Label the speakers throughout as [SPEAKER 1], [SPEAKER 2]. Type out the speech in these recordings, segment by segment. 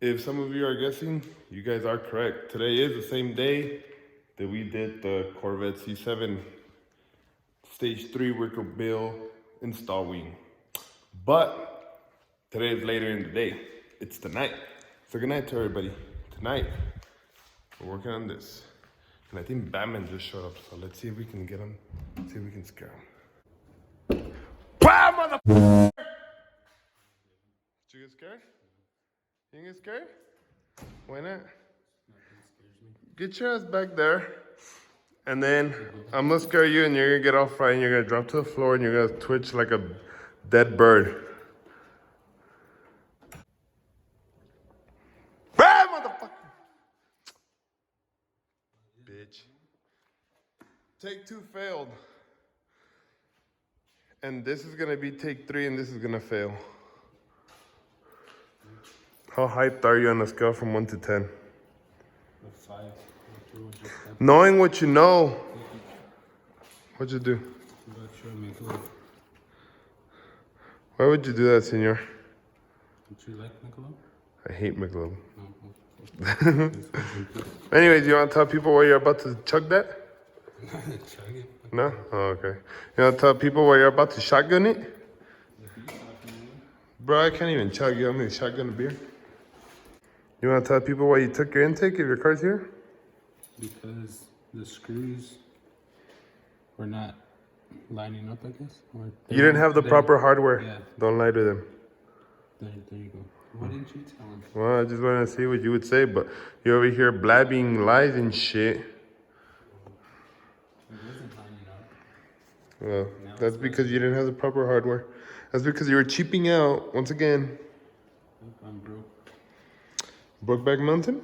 [SPEAKER 1] If some of you are guessing, you guys are correct. Today is the same day that we did the Corvette C7 Stage 3 Wicker Bill install wing. But today is later in the day. It's tonight. So good night to everybody. Tonight, we're working on this. And I think Batman just showed up, so let's see if we can get him. See if we can scare him. Wow, motherfucker! Did you get scared? You didn't get scared? Why not? Get your ass back there. And then I'm gonna scare you and you're gonna get all fried and you're gonna drop to the floor and you're gonna twitch like a dead bird. Ah, motherfucker! Bitch. Take 2 failed. And this is gonna be take 3 and this is gonna fail. How hyped are you on a scale from 1 to 10?
[SPEAKER 2] 5.
[SPEAKER 1] Knowing what you know, what'd you do? Why would you do that, senor?
[SPEAKER 2] Don't you like Michelob?
[SPEAKER 1] I hate McLovin.
[SPEAKER 2] No.
[SPEAKER 1] Anyways, you want to tell people why you're about to chug that?
[SPEAKER 2] Chug it.
[SPEAKER 1] No? Oh, okay. You want to tell people why you're about to shotgun it? Bro, I can't even chug. You want me to shotgun a beer? You want to tell people why you took your intake if your car's here?
[SPEAKER 2] Because the screws were not lining up, I guess. Or
[SPEAKER 1] You didn't have the proper hardware.
[SPEAKER 2] Yeah.
[SPEAKER 1] Don't lie to them.
[SPEAKER 2] There you go. Why didn't you tell him?
[SPEAKER 1] Well, I just wanted to see what you would say, but you're over here blabbing lies and shit.
[SPEAKER 2] It wasn't lining up.
[SPEAKER 1] Well, that's because you didn't have the proper hardware. That's because you were cheaping out, once again.
[SPEAKER 2] I'm broke.
[SPEAKER 1] Brokeback Mountain?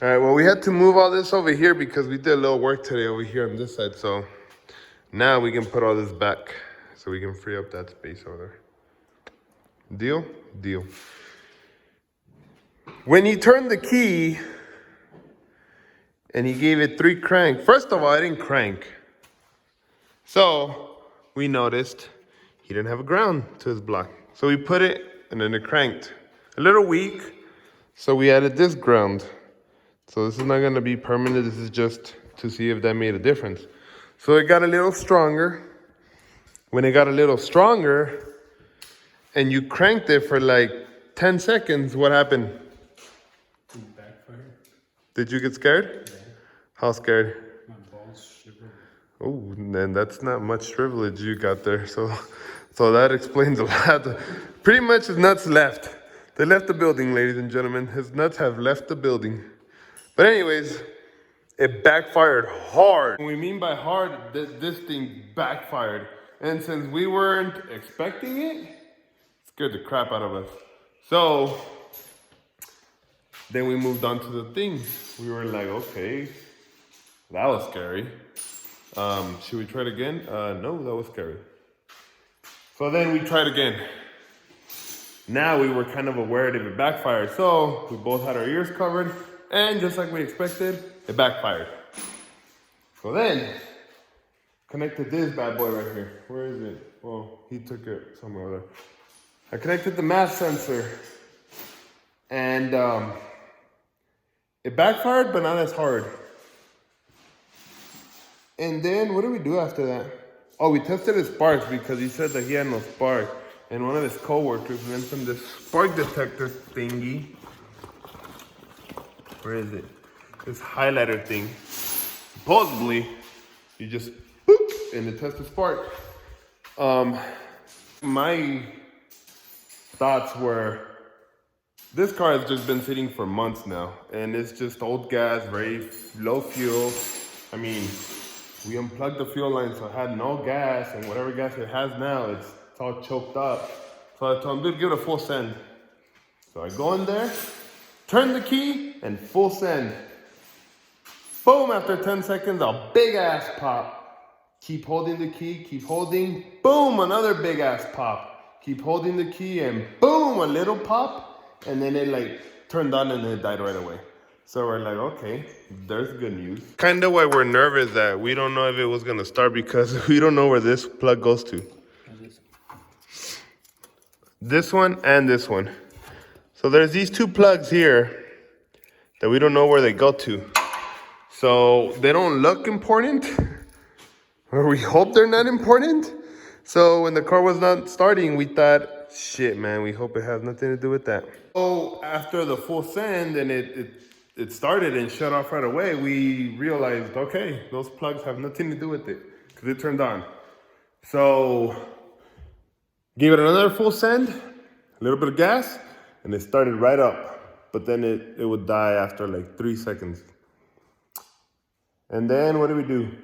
[SPEAKER 1] All right, well, we had to move all this over here because we did a little work today over here on this side. So now we can put all this back so we can free up that space over there. Deal? Deal. When he turned the key and he gave it 3 crank, first of all, I didn't crank. So we noticed he didn't have a ground to his block. So we put it and then it cranked. A little weak, so we added this ground. So this is not gonna be permanent, this is just to see if that made a difference. So it got a little stronger. When it got a little stronger, and you cranked it for like 10 seconds, what happened?
[SPEAKER 2] It backfired.
[SPEAKER 1] Did you get scared?
[SPEAKER 2] Yeah.
[SPEAKER 1] How scared?
[SPEAKER 2] My balls shivered.
[SPEAKER 1] Oh, then that's not much privilege you got there. So that explains a lot. Pretty much his nuts left. They left the building, ladies and gentlemen. His nuts have left the building. But anyways, it backfired hard. What we mean by hard, this thing backfired. And since we weren't expecting it, it scared the crap out of us. So then we moved on to the thing. We were like, okay, that was scary. Should we try it again? No, that was scary. So then we tried again. Now we were kind of aware that it backfired. So we both had our ears covered, and just like we expected, it backfired. So then, connected this bad boy right here. Where is it? Well, he took it somewhere over there. I connected the mass sensor, and it backfired, but not as hard. And then, what did we do after that? Oh, we tested his sparks because he said that he had no spark. And one of his coworkers lent him this spark detector thingy. Where is it? This highlighter thing. Supposedly, you just boop, and it tests the spark. My thoughts were, this car has just been sitting for months now, and it's just old gas, very low fuel. I mean, we unplugged the fuel line, so it had no gas, and whatever gas it has now, it's all choked up. So I told him, dude, give it a full send. So I go in there, turn the key, and full send. Boom, after 10 seconds, a big ass pop. Keep holding the key, keep holding, boom, another big ass pop. Keep holding the key, and boom, a little pop. And then it like turned on and it died right away. So we're like, okay, there's good news. Kind of why we're nervous that we don't know if it was gonna start because we don't know where this plug goes to. This one and this one. So there's these two plugs here that we don't know where they go to. So they don't look important, or we hope they're not important. So when the car was not starting, we thought, shit, man, we hope it has nothing to do with that. So after the full send and it started and shut off right away, we realized, okay, those plugs have nothing to do with it because it turned on. So gave it another full send, a little bit of gas, and it started right up. But then it would die after like 3 seconds. And then what did we do?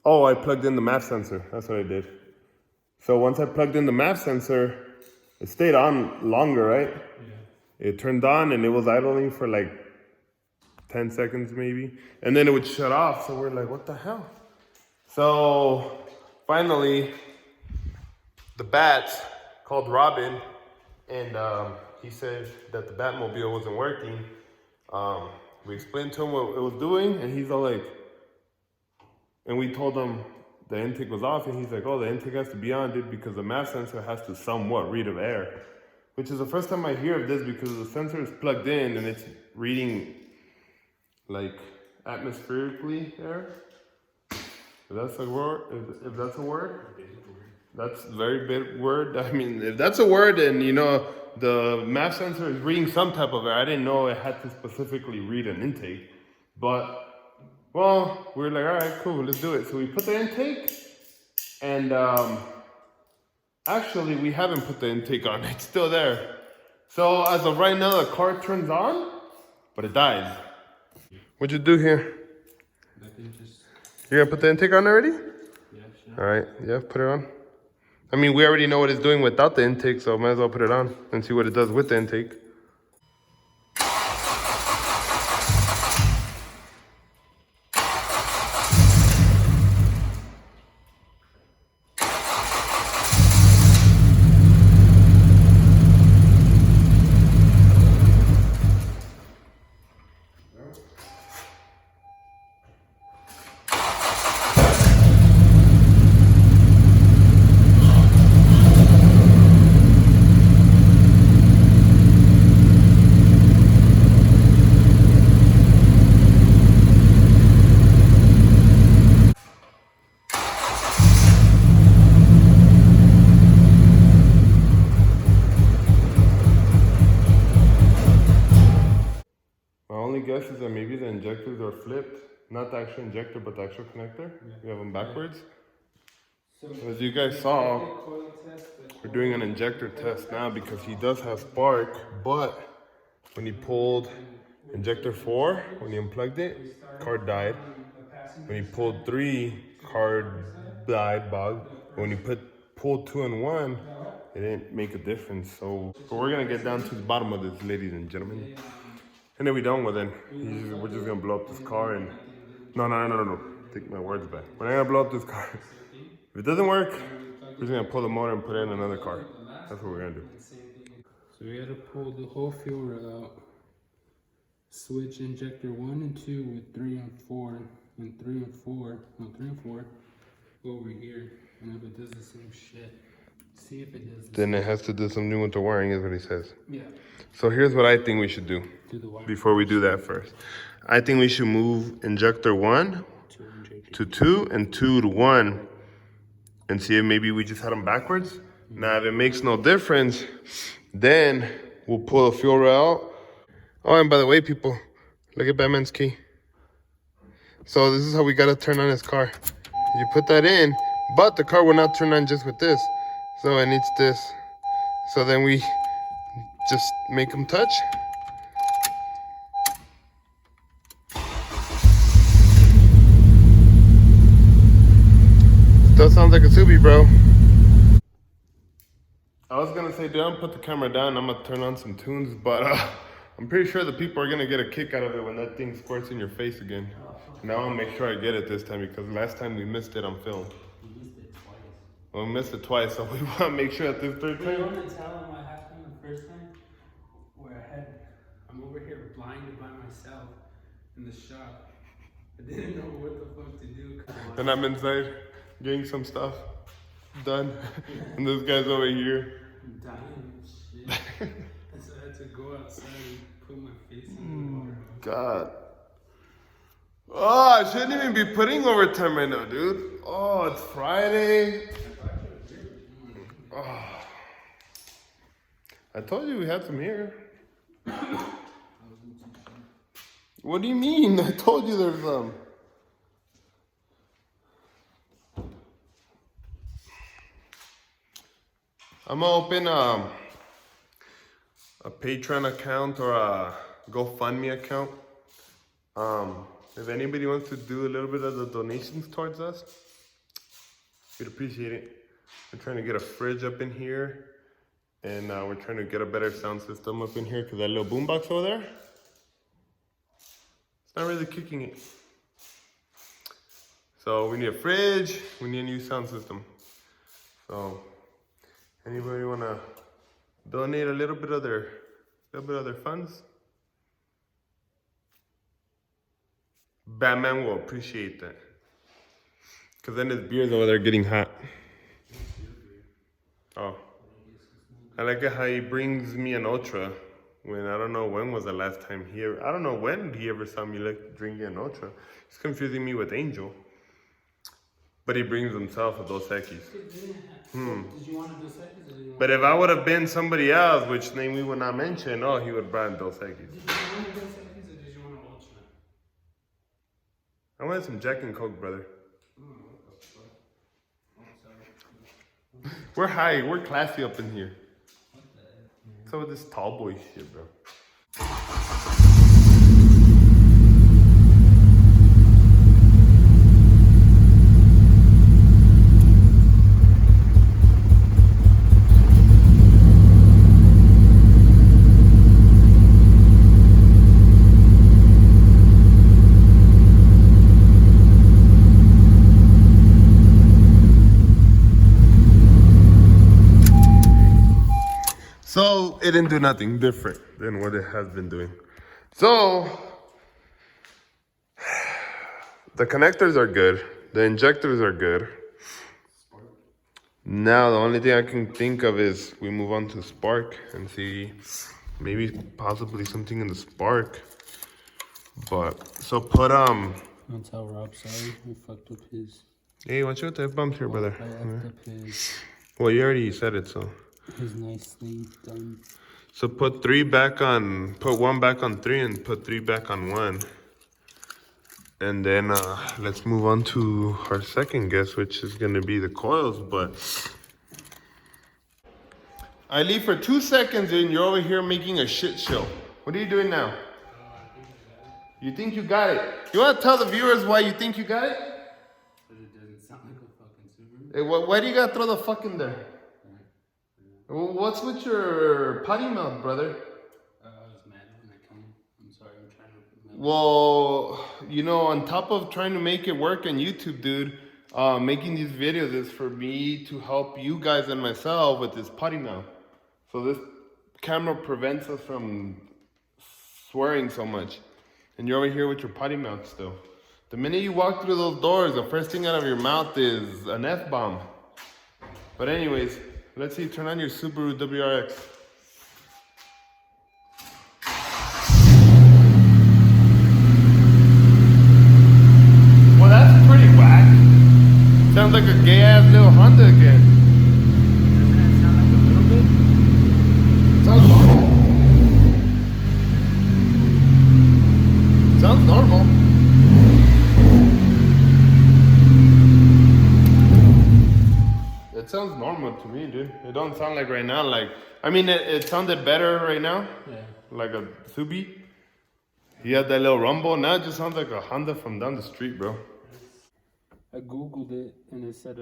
[SPEAKER 1] Oh, I plugged in the map sensor. That's what I did. So once I plugged in the map sensor, it stayed on longer, right? Yeah. It turned on and it was idling for like 10 seconds maybe. And then it would shut off. So we're like, what the hell? So finally, the Bats called Robin and he said that the Batmobile wasn't working. We explained to him what it was doing and he's all like, and we told him the intake was off, and he's like, oh, the intake has to be on, dude, because the mass sensor has to somewhat read of air. Which is the first time I hear of this because the sensor is plugged in and it's reading like atmospherically air. If that's a word, if that's a word, that's a very big word. I mean, if that's a word, and you know, the mass sensor is reading some type of air. I didn't know it had to specifically read an intake, but well, we were like, all right, cool, let's do it. So we put the intake, and actually we haven't put the intake on. It's still there. So as of right now, the car turns on, but it dies. What'd you do here? You're gonna put the intake on already?
[SPEAKER 2] Yeah, sure.
[SPEAKER 1] All right, yeah, put it on. I mean, we already know what it's doing without the intake, so might as well put it on and see what it does with the intake. My only guess is that maybe the injectors are flipped. Not the actual injector, but the actual connector. Yeah. We have them backwards. So as you guys saw, we're doing an injector test now because he does have spark, but when he pulled injector 4, when he unplugged it, car died. When he pulled 3, car died, bug. When he pulled 2 and 1, it didn't make a difference. So we're gonna get down to the bottom of this, ladies and gentlemen. And then we don't, well then, we're just gonna blow up this car and... No. Take my words back. We're not gonna blow up this car. If it doesn't work, we're just gonna pull the motor and put it in another car. That's what we're gonna do.
[SPEAKER 2] So we gotta pull the whole fuel rail out. Switch injector 1 and 2 with 3 and 4, and 3 and 4, no 3 and 4 over here. And if it does the same shit, see if it does the
[SPEAKER 1] Then it has to do some new with the wiring, is what he says.
[SPEAKER 2] Yeah.
[SPEAKER 1] So here's what I think we should do
[SPEAKER 2] Do the wire
[SPEAKER 1] before we do that first. I think we should move injector 1 to 2 and 2 to 1 and see if maybe we just had them backwards. Now, if it makes no difference, then we'll pull the fuel rail out. Oh, and by the way, people, look at Batman's key. So this is how we gotta turn on his car. You put that in, but the car will not turn on just with this. So it needs this. So then we just make them touch. Still sounds like a Subi, bro. I was gonna say, don't put the camera down. I'm gonna turn on some tunes, but I'm pretty sure the people are gonna get a kick out of it when that thing squirts in your face again. Now I'll make sure I get it this time because last time we missed it on film.
[SPEAKER 2] You missed it twice.
[SPEAKER 1] Well, we missed it twice, so we wanna make sure that this third
[SPEAKER 2] You
[SPEAKER 1] time.
[SPEAKER 2] want to tell them what happened the first time? Where I'm over here blinded by myself in the shop. I didn't know what the fuck to do.
[SPEAKER 1] And I'm inside getting some stuff done. And this guy's over here.
[SPEAKER 2] I'm dying and shit. So I had to go outside and put my face in the water.
[SPEAKER 1] God. Oh, I shouldn't even be putting overtime right now, dude. Oh, it's Friday. Oh. I told you we had some here. What do you mean? I told you there's some. I'm gonna open a Patreon account or a GoFundMe account. If anybody wants to do a little bit of the donations towards us, we'd appreciate it. We're trying to get a fridge up in here, and we're trying to get a better sound system up in here because that little boombox over there, it's not really kicking it. So we need a fridge, we need a new sound system. So anybody wanna donate a little bit of their funds? Batman will appreciate that. Cause then his beer's over there getting hot. Oh. I like it how he brings me an Ultra when I don't know when was the last time I don't know when he ever saw me like drinking an Ultra. He's confusing me with Angel. But he brings himself a Dos Equis.
[SPEAKER 2] Did you want a Dos Equis or did you want?
[SPEAKER 1] But if I would have been somebody else, which name we would not mention, he would buy a Dos Equis.
[SPEAKER 2] Did you want a Dos Equis or did you want an Ultra?
[SPEAKER 1] I wanted some Jack and Coke, brother. We're high, we're classy up in here. What's up with this tall boy shit, bro? So it didn't do nothing different than what it has been doing. So the connectors are good. The injectors are good. Now the only thing I can think of is we move on to spark and see maybe possibly something in the spark. But so put
[SPEAKER 2] Don't tell Rob, sorry, we fucked up his.
[SPEAKER 1] Hey, watch out that bump here, brother.
[SPEAKER 2] I fucked up his.
[SPEAKER 1] Well, you already said it, so.
[SPEAKER 2] His nicely done.
[SPEAKER 1] So put one back on 3 and put 3 back on 1. And then let's move on to our second guess, which is gonna be the coils, but. I leave for 2 seconds and you're over here making a shit show. What are you doing now? You think you got it? You wanna tell the viewers why you think you got it?
[SPEAKER 2] But it doesn't sound like a fucking Subaru.
[SPEAKER 1] Hey, why do you gotta throw the fuck in there? What's with your potty mouth, brother?
[SPEAKER 2] I was mad when I came. I'm sorry, I'm trying to.
[SPEAKER 1] Well, on top of trying to make it work on YouTube, dude, making these videos is for me to help you guys and myself with this potty mouth. So this camera prevents us from swearing so much. And you're over here with your potty mouth still. The minute you walk through those doors, the first thing out of your mouth is an F-bomb. But anyways, let's see, turn on your Subaru WRX. Well, that's pretty whack. Sounds like a gay-ass little Honda again.
[SPEAKER 2] Doesn't that sound like a little bit?
[SPEAKER 1] Sounds normal. Sounds normal. It sounds normal to me, dude. It don't sound like right now, it sounded better right now.
[SPEAKER 2] Yeah.
[SPEAKER 1] Like a Subi. He had that little rumble. Now it just sounds like a Honda from down the street, bro.
[SPEAKER 2] I googled it and it said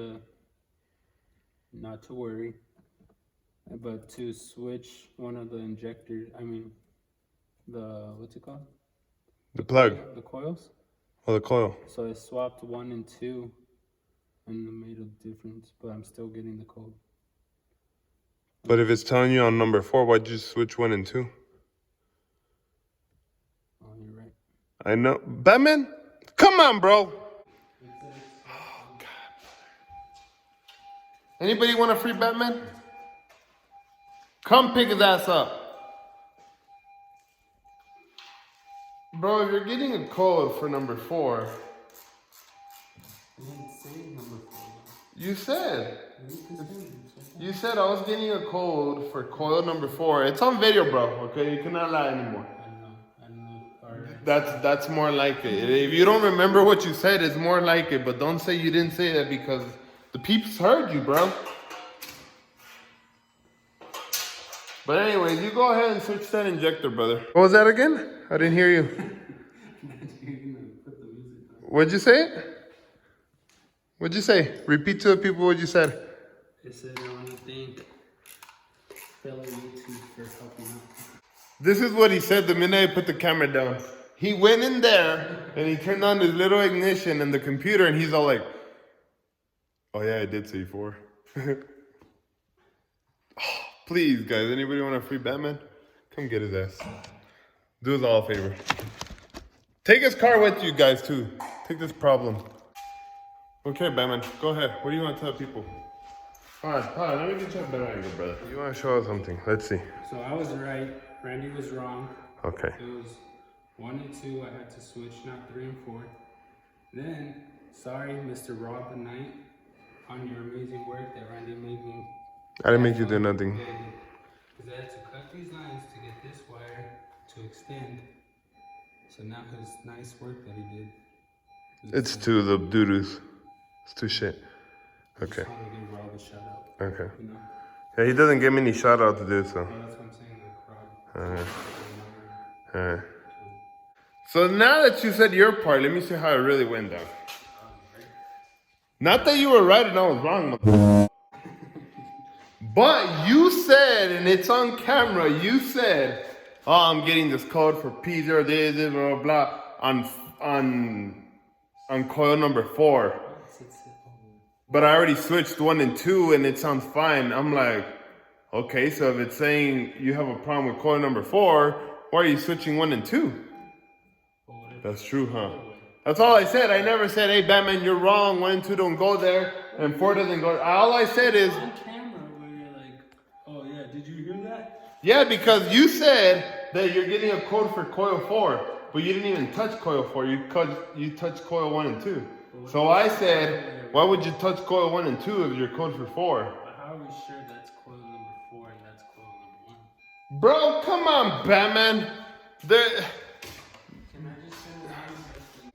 [SPEAKER 2] not to worry, but to switch one of the injectors. What's it called?
[SPEAKER 1] The plug.
[SPEAKER 2] The coils.
[SPEAKER 1] Oh, the coil.
[SPEAKER 2] So I swapped 1 and 2, and it made a difference. But I'm still getting the code.
[SPEAKER 1] But if it's telling you on number 4, why'd you switch 1 and 2?
[SPEAKER 2] Oh, you're right.
[SPEAKER 1] I know. Batman? Come on, bro. Oh, God. Anybody want a free Batman? Come pick his ass up. Bro, if you're getting a code for number 4,
[SPEAKER 2] I didn't say number 4.
[SPEAKER 1] you said.
[SPEAKER 2] You
[SPEAKER 1] You said I was getting a code for coil number 4. It's on video, bro. Okay, you cannot lie anymore.
[SPEAKER 2] I don't know. Or
[SPEAKER 1] That's more like it. If you don't remember what you said, it's more like it. But don't say you didn't say that because the peeps heard you, bro. But anyways, you go ahead and switch that injector, brother. What was that again? I didn't hear you. What'd you say? What'd you say? Repeat to the people what you said.
[SPEAKER 2] I said I want to thank fellow YouTube for helping out.
[SPEAKER 1] This is what he said the minute I put the camera down. He went in there and he turned on his little ignition and the computer and he's all like, oh yeah, I did say 4. Oh, please, guys, anybody want a free Batman? Come get his ass. Do us all a favor. Take his car with you guys too. Take this problem. Okay, Batman, go ahead. What do you want to tell people? Hold on, let me get you a better angle, brother. You want to show us something? Let's see.
[SPEAKER 2] So I was right. Randy was wrong.
[SPEAKER 1] Okay.
[SPEAKER 2] It was 1 and 2. I had to switch, not 3 and 4. Then, sorry, Mr. Rob the Knight, on your amazing work that Randy made me.
[SPEAKER 1] I didn't make you do nothing.
[SPEAKER 2] Because I had to cut these lines to get this wire to extend. So now his nice work that he did.
[SPEAKER 1] It's to the doo-doos. It's too shit. Okay.
[SPEAKER 2] I just want to give Rob a shout out.
[SPEAKER 1] Okay.
[SPEAKER 2] You know?
[SPEAKER 1] Yeah, he doesn't give me any shout out to do so.
[SPEAKER 2] Well, that's what I'm saying, like Rob.
[SPEAKER 1] Alright. So now that you said your part, let me see how it really went down. Not that you were right and I was wrong. But you said, and it's on camera, you said, oh, I'm getting this code for P0, this, blah, blah, blah, on coil number 4. But I already switched 1 and 2 and it sounds fine. I'm like, okay, so if it's saying you have a problem with coil number 4, why are you switching 1 and 2? That's true, huh? That's all I said. I never said, hey, Batman, you're wrong. 1 and 2 don't go there and 4 doesn't go. All I said is,
[SPEAKER 2] On camera, where you're like, oh yeah, did you hear that?
[SPEAKER 1] yeah, because you said that you're getting a code for coil 4, but you didn't even touch coil 4. You touched coil 1 and 2. So I said, why would you touch coil 1 and 2 if you're code for 4?
[SPEAKER 2] But how are we sure that's coil number 4 and that's coil number 1?
[SPEAKER 1] Bro, come on, Batman.
[SPEAKER 2] Can I just say that?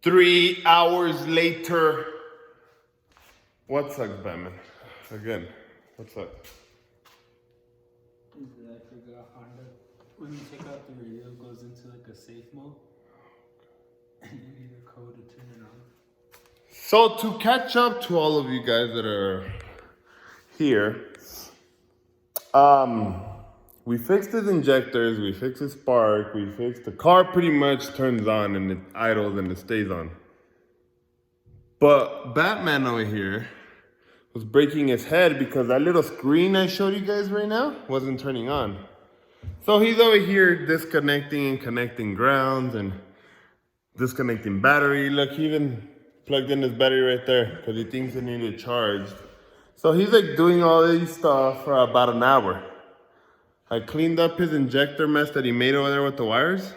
[SPEAKER 1] 3 hours later. What sucks, Batman? Again, what sucks?
[SPEAKER 2] Is that I forgot Honda. When you take out the radio, it goes into like a safe mode. And you need a code to turn it on.
[SPEAKER 1] So to catch up to all of you guys that are here, we fixed his injectors, we fixed his spark, we fixed the car pretty much turns on and it idles and it stays on. But Batman over here was breaking his head because that little screen I showed you guys right now wasn't turning on. So he's over here disconnecting and connecting grounds and disconnecting battery. Look, he even plugged in his battery right there because he thinks it needed charged. So he's like doing all these stuff for about an hour. I cleaned up his injector mess that he made over there with the wires.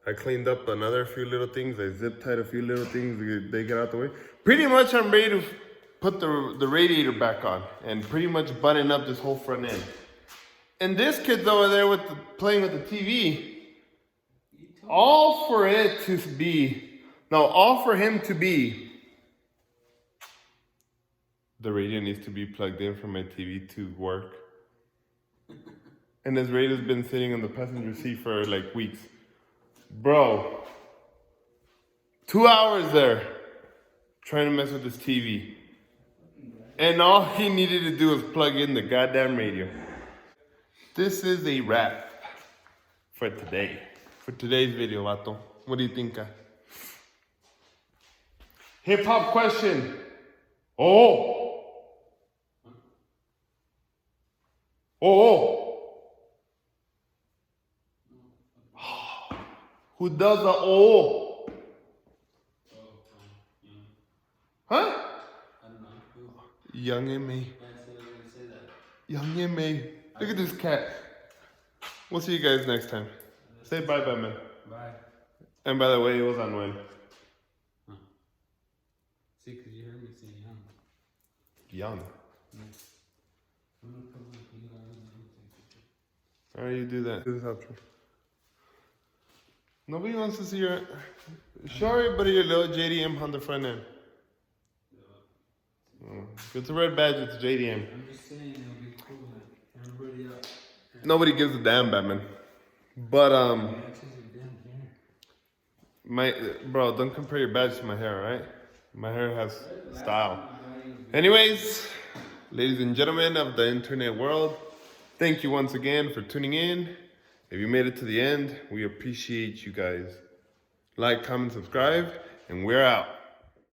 [SPEAKER 1] I cleaned up another few little things. I zip tied a few little things. They get out the way. Pretty much I'm ready to put the radiator back on and pretty much button up this whole front end. And this kid's over there with playing with the TV. All for him to be, the radio needs to be plugged in for my TV to work. And this radio's been sitting on the passenger seat for like weeks. Bro, 2 hours there trying to mess with this TV. And all he needed to do was plug in the goddamn radio. This is a wrap for today. For today's video, vato. What do you think? Hip hop question. Oh. Who does the oh? Huh?
[SPEAKER 2] I don't know.
[SPEAKER 1] Young and me. Young and me. Look at this cat. We'll see you guys next time. Say bye, Batman.
[SPEAKER 2] Bye.
[SPEAKER 1] And by the way, it was Anuel.
[SPEAKER 2] Huh. See, because you heard me say young.
[SPEAKER 1] Young.
[SPEAKER 2] Yes.
[SPEAKER 1] How do you do that? This is how true. Nobody wants to see your. Show everybody your little JDM on the front end. Oh. If it's a red badge, it's JDM.
[SPEAKER 2] I'm just saying it'll be cool. Everybody up.
[SPEAKER 1] Nobody gives a damn, Batman. But my bro, don't compare your badge to my hair, right? My hair has style. Anyways, ladies and gentlemen of the internet world, thank you once again for tuning in. If you made it to the end, we appreciate you guys. Like, comment, subscribe, and we're out.